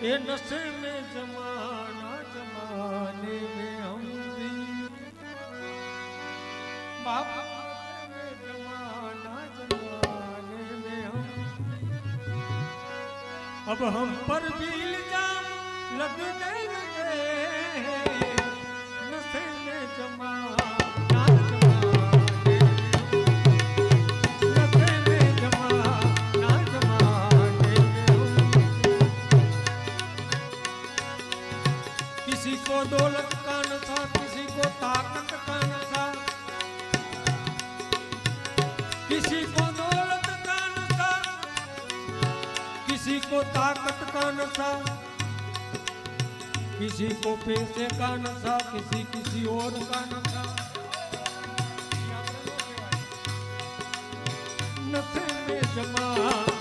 ये नशे में जमाना जमाने में हम भी बाबा में जमाना जमाने में हम अब हम पर भी इल्जाम लगने लगे नशे में जमाना किसी को दौलत का नशा, किसी को ताकत का नशा, किसी को दौलत का नशा, किसी को ताकत का नशा, किसी को पैसे का नशा, किसी और का नशा। नशे में जमा